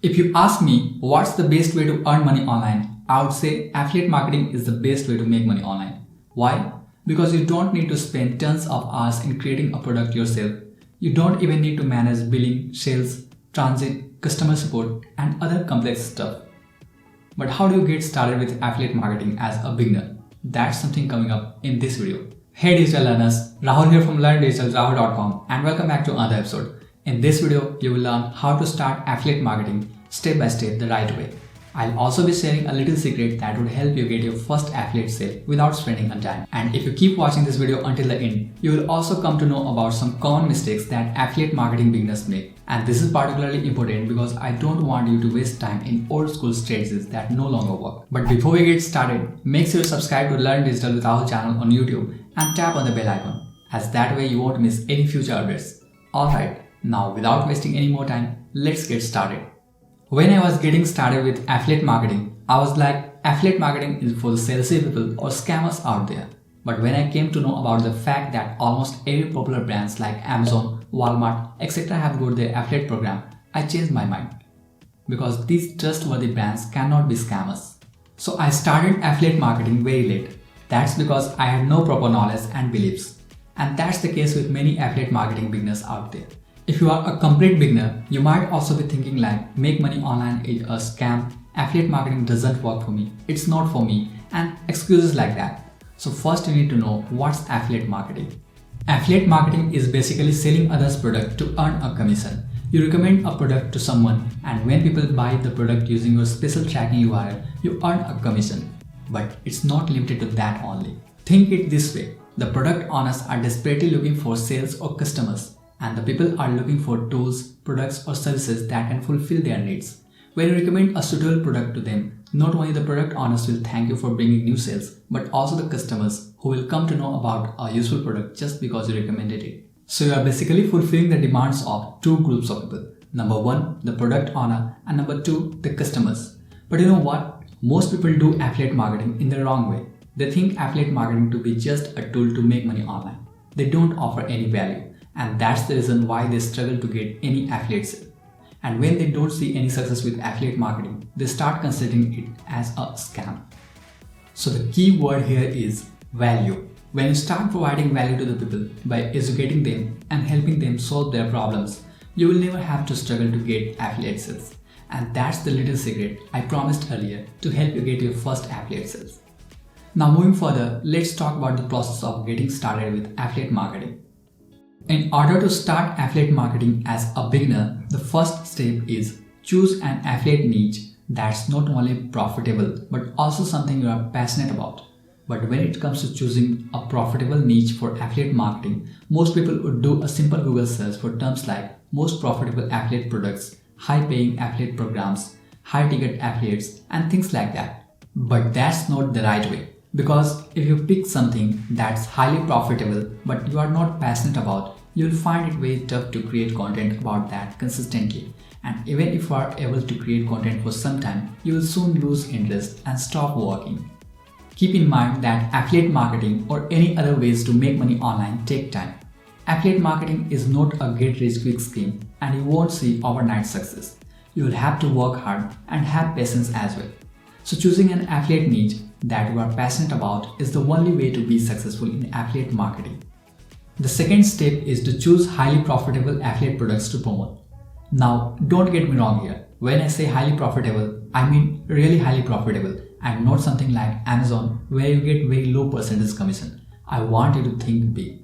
If you ask me what's the best way to earn money online, I would say affiliate marketing is the best way to make money online. Why? Because you don't need to spend tons of hours in creating a product yourself. You don't even need to manage billing, sales, transit, customer support, and other complex stuff. But how do you get started with affiliate marketing as a beginner? That's something coming up in this video. Hey digital learners, Rahul here from learndigitalrahul.com and welcome back to another episode. In this video, you will learn how to start affiliate marketing step by step the right way. I'll also be sharing a little secret that would help you get your first affiliate sale without spending a dime. And if you keep watching this video until the end, you will also come to know about some common mistakes that affiliate marketing beginners make. And this is particularly important because I don't want you to waste time in old school strategies that no longer work. But before we get started, make sure you subscribe to Learn Digital with Rahul channel on YouTube and tap on the bell icon, as that way you won't miss any future updates. Alright, now without wasting any more time, let's get started. When I was getting started with affiliate marketing, I was like, affiliate marketing is for the salesy people or scammers out there. But when I came to know about the fact that almost every popular brands like Amazon, Walmart, etc. have got their affiliate program, I changed my mind. Because these trustworthy brands cannot be scammers. So I started affiliate marketing very late. That's because I had no proper knowledge and beliefs. And that's the case with many affiliate marketing beginners out there. If you are a complete beginner, you might also be thinking like, make money online is a scam, affiliate marketing doesn't work for me, it's not for me, and excuses like that. So first you need to know what's affiliate marketing. Affiliate marketing is basically selling others' product to earn a commission. You recommend a product to someone, and when people buy the product using your special tracking URL, you earn a commission. But it's not limited to that only. Think it this way, the product owners are desperately looking for sales or customers, and the people are looking for tools, products or services that can fulfill their needs. When you recommend a suitable product to them, not only the product owners will thank you for bringing new sales, but also the customers who will come to know about a useful product just because you recommended it. So you are basically fulfilling the demands of two groups of people. Number one, the product owner, and number two, the customers. But you know what? Most people do affiliate marketing in the wrong way. They think affiliate marketing to be just a tool to make money online. They don't offer any value. And that's the reason why they struggle to get any affiliate sale. And when they don't see any success with affiliate marketing, they start considering it as a scam. So the key word here is value. When you start providing value to the people by educating them and helping them solve their problems, you will never have to struggle to get affiliate sales. And that's the little secret I promised earlier to help you get your first affiliate sales. Now moving further, let's talk about the process of getting started with affiliate marketing. In order to start affiliate marketing as a beginner, the first step is choose an affiliate niche that's not only profitable but also something you are passionate about. But when it comes to choosing a profitable niche for affiliate marketing, most people would do a simple Google search for terms like most profitable affiliate products, high paying affiliate programs, high ticket affiliates, and things like that. But that's not the right way. Because if you pick something that's highly profitable but you are not passionate about, you'll find it very tough to create content about that consistently. And even if you are able to create content for some time, you will soon lose interest and stop working. Keep in mind that affiliate marketing or any other ways to make money online take time. Affiliate marketing is not a get rich quick scheme and you won't see overnight success. You will have to work hard and have patience as well. So choosing an affiliate niche that you are passionate about is the only way to be successful in affiliate marketing. The second step is to choose highly profitable affiliate products to promote. Now, don't get me wrong here. When I say highly profitable, I mean really highly profitable and not something like Amazon where you get very low percentage commission. I want you to think big.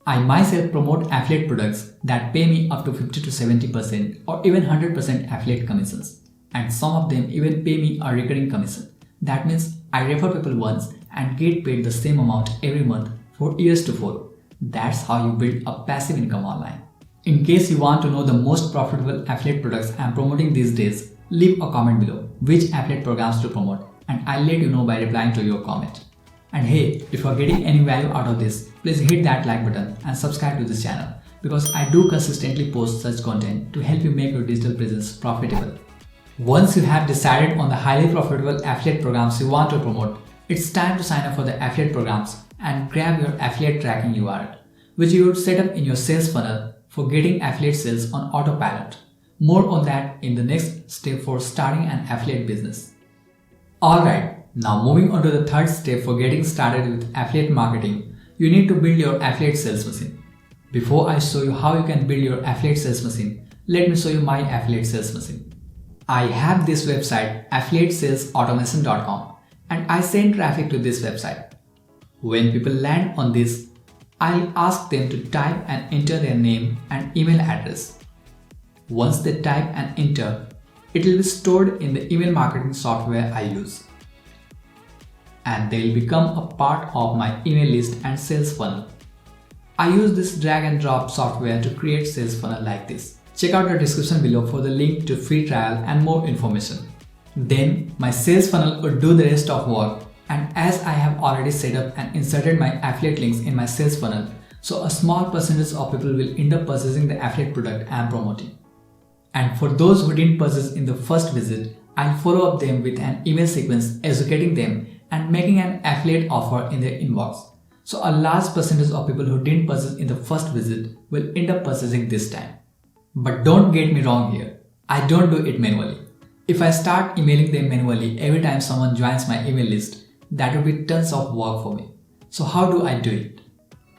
I myself promote affiliate products that pay me up to 50 to 70% or even 100% affiliate commissions. And some of them even pay me a recurring commission. That means I refer people once and get paid the same amount every month for years to follow. That's how you build a passive income online. In case you want to know the most profitable affiliate products I'm promoting these days, leave a comment below which affiliate programs to promote and I'll let you know by replying to your comment. And hey, if you're getting any value out of this, please hit that like button and subscribe to this channel because I do consistently post such content to help you make your digital presence profitable. Once you have decided on the highly profitable affiliate programs you want to promote, it's time to sign up for the affiliate programs and grab your affiliate tracking URL, which you would set up in your sales funnel for getting affiliate sales on autopilot. More on that in the next step for starting an affiliate business. Alright, now moving on to the third step for getting started with affiliate marketing, you need to build your affiliate sales machine. Before I show you how you can build your affiliate sales machine, let me show you my affiliate sales machine. I have this website affiliatesalesautomation.com and I send traffic to this website. When people land on this, I'll ask them to type and enter their name and email address. Once they type and enter, it will be stored in the email marketing software I use. And they'll become a part of my email list and sales funnel. I use this drag and drop software to create sales funnel like this. Check out the description below for the link to free trial and more information. Then my sales funnel would do the rest of work, and as I have already set up and inserted my affiliate links in my sales funnel, so a small percentage of people will end up purchasing the affiliate product I am promoting. And for those who didn't purchase in the first visit, I'll follow up them with an email sequence educating them and making an affiliate offer in their inbox. So a large percentage of people who didn't purchase in the first visit will end up purchasing this time. But don't get me wrong here, I don't do it manually. If I start emailing them manually every time someone joins my email list, that would be tons of work for me. So how do I do it?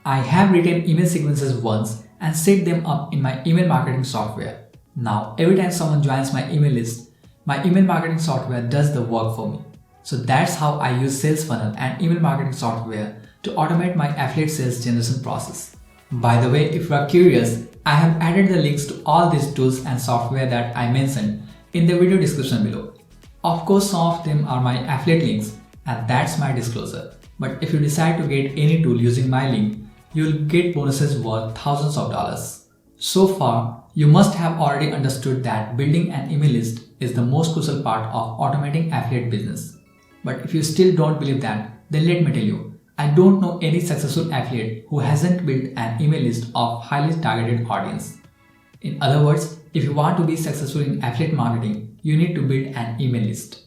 I have written email sequences once and set them up in my email marketing software. Now every time someone joins my email list, my email marketing software does the work for me. So that's how I use sales funnel and email marketing software to automate my affiliate sales generation process. By the way, if you are curious, I have added the links to all these tools and software that I mentioned in the video description below. Of course, some of them are my affiliate links and that's my disclosure. But if you decide to get any tool using my link, you will get bonuses worth thousands of dollars. So far, you must have already understood that building an email list is the most crucial part of automating affiliate business. But if you still don't believe that, then let me tell you, I don't know any successful affiliate who hasn't built an email list of highly targeted audience. In other words, if you want to be successful in affiliate marketing, you need to build an email list.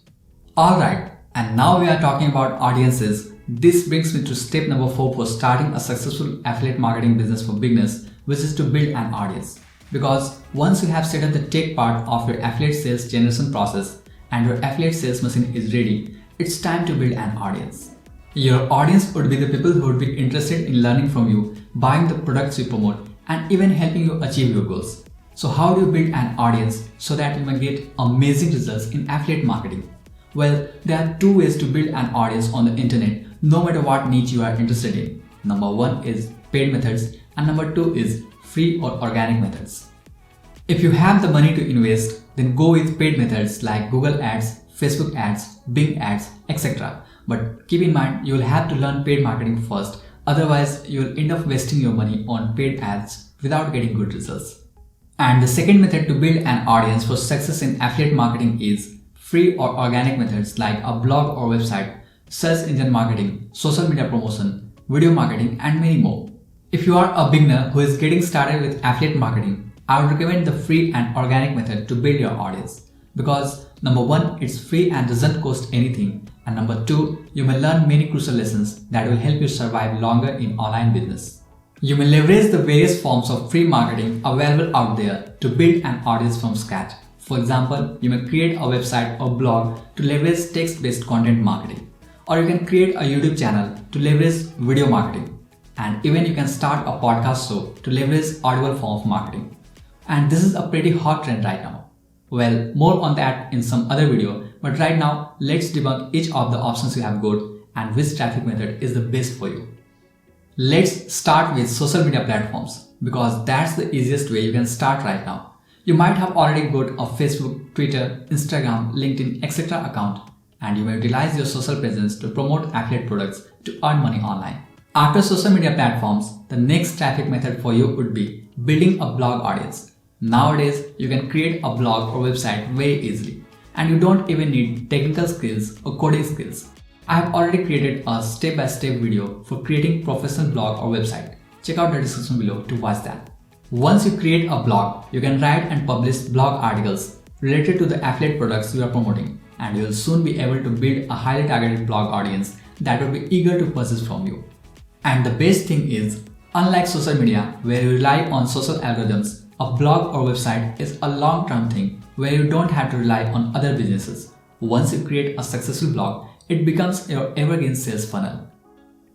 Alright, and now we are talking about audiences. This brings me to step number 4 for starting a successful affiliate marketing business for beginners, which is to build an audience. Because once you have set up the tech part of your affiliate sales generation process and your affiliate sales machine is ready, it's time to build an audience. Your audience would be the people who would be interested in learning from you, buying the products you promote, and even helping you achieve your goals. So how do you build an audience so that you may get amazing results in affiliate marketing? Well, there are two ways to build an audience on the internet, no matter what niche you are interested in. Number 1 is paid methods and number 2 is free or organic methods. If you have the money to invest, then go with paid methods like Google Ads, Facebook Ads, Bing Ads, etc. But keep in mind, you will have to learn paid marketing first, otherwise you will end up wasting your money on paid ads without getting good results. And the second method to build an audience for success in affiliate marketing is free or organic methods like a blog or website, search engine marketing, social media promotion, video marketing, and many more. If you are a beginner who is getting started with affiliate marketing, I would recommend the free and organic method to build your audience. Because number 1, it's free and doesn't cost anything. And number 2, you may learn many crucial lessons that will help you survive longer in online business. You may leverage the various forms of free marketing available out there to build an audience from scratch. For example, you may create a website or blog to leverage text-based content marketing. Or you can create a YouTube channel to leverage video marketing. And even you can start a podcast show to leverage audible form of marketing. And this is a pretty hot trend right now. Well, more on that in some other video, but right now let's debunk each of the options you have got and which traffic method is the best for you. Let's start with social media platforms because that's the easiest way you can start right now. You might have already got a Facebook, Twitter, Instagram, LinkedIn, etc. account and you may utilize your social presence to promote affiliate products to earn money online. After social media platforms, the next traffic method for you would be building a blog audience. Nowadays, you can create a blog or website very easily and you don't even need technical skills or coding skills. I have already created a step-by-step video for creating professional blog or website. Check out the description below to watch that. Once you create a blog, you can write and publish blog articles related to the affiliate products you are promoting and you will soon be able to build a highly targeted blog audience that will be eager to purchase from you. And the best thing is, unlike social media where you rely on social algorithms, A blog or website is a long-term thing where you don't have to rely on other businesses. Once you create a successful blog, it becomes your evergreen sales funnel.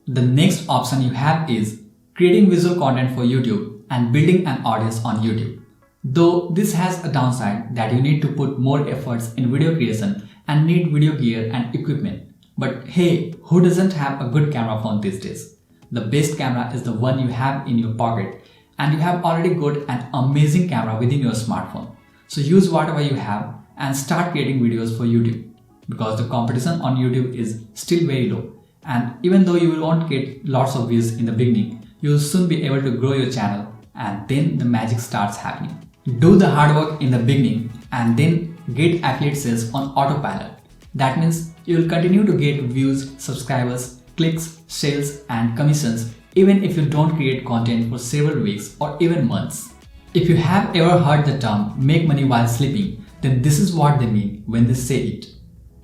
The next option you have is creating visual content for YouTube and building an audience on YouTube. Though this has a downside that you need to put more efforts in video creation and need video gear and equipment. But hey, who doesn't have a good camera phone these days? The best camera is the one you have in your pocket, and you have already got an amazing camera within your smartphone. So use whatever you have and start creating videos for YouTube, because the competition on YouTube is still very low, and even though you won't get lots of views in the beginning, you will soon be able to grow your channel, and then the magic starts happening. Do the hard work in the beginning and then get affiliate sales on autopilot. That means you will continue to get views, subscribers, clicks, sales and commissions even if you don't create content for several weeks or even months. If you have ever heard the term make money while sleeping, then this is what they mean when they say it.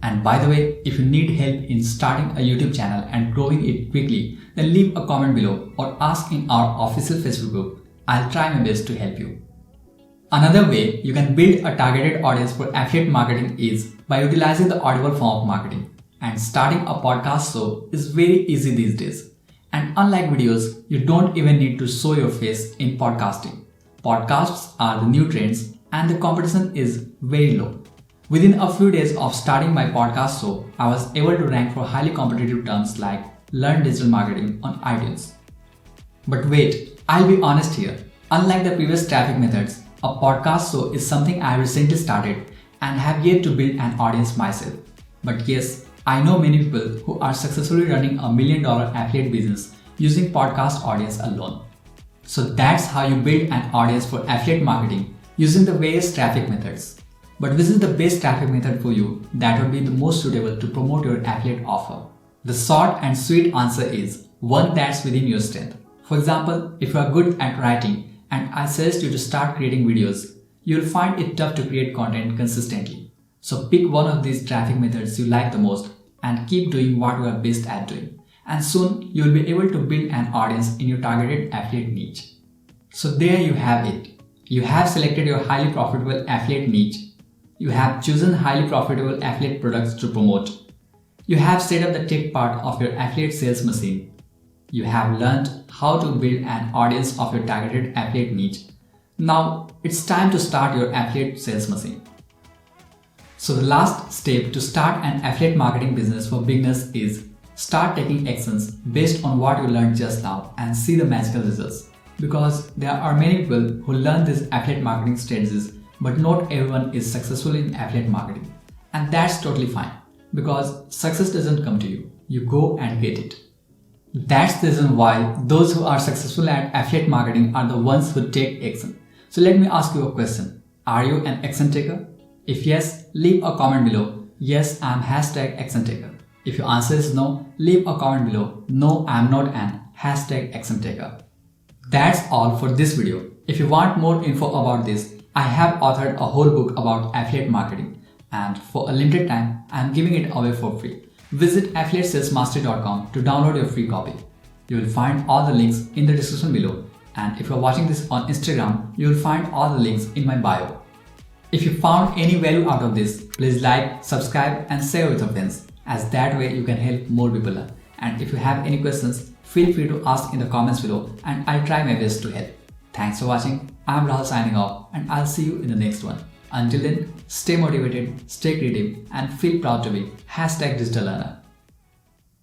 And by the way, if you need help in starting a YouTube channel and growing it quickly, then leave a comment below or ask in our official Facebook group. I'll try my best to help you. Another way you can build a targeted audience for affiliate marketing is by utilizing the Audible form of marketing. And starting a podcast show is very easy these days. And unlike videos, you don't even need to show your face in podcasting. Podcasts are the new trends and the competition is very low. Within a few days of starting my podcast show, I was able to rank for highly competitive terms like Learn Digital Marketing on iTunes. But wait, I'll be honest here. Unlike the previous traffic methods, a podcast show is something I recently started and have yet to build an audience myself. But yes, I know many people who are successfully running $1 million affiliate business using podcast audience alone. So that's how you build an audience for affiliate marketing using the various traffic methods. But which is the best traffic method for you that would be the most suitable to promote your affiliate offer? The short and sweet answer is one that's within your strength. For example, if you are good at writing and I suggest you to start creating videos, you'll find it tough to create content consistently. So pick one of these traffic methods you like the most and keep doing what you are best at doing. And soon you'll be able to build an audience in your targeted affiliate niche. So there you have it. You have selected your highly profitable affiliate niche. You have chosen highly profitable affiliate products to promote. You have set up the tech part of your affiliate sales machine. You have learned how to build an audience of your targeted affiliate niche. Now it's time to start your affiliate sales machine. So the last step to start an affiliate marketing business for beginners is start taking actions based on what you learned just now and see the magical results. Because there are many people who learn these affiliate marketing strategies, but not everyone is successful in affiliate marketing. And that's totally fine, because success doesn't come to you. You go and get it. That's the reason why those who are successful at affiliate marketing are the ones who take action. So let me ask you a question. Are you an action taker? If yes, leave a comment below. Yes, I am #action taker. If your answer is no, leave a comment below. No, I am not an #action taker. That's all for this video. If you want more info about this, I have authored a whole book about affiliate marketing, and for a limited time, I am giving it away for free. Visit affiliatesalesmastery.com to download your free copy. You will find all the links in the description below, and if you are watching this on Instagram, you will find all the links in my bio. If you found any value out of this, please like, subscribe and share with your friends, as that way you can help more people learn. And if you have any questions, feel free to ask in the comments below and I'll try my best to help. Thanks for watching. I'm Rahul signing off, and I'll see you in the next one. Until then, stay motivated, stay creative and feel proud to be #digital learner.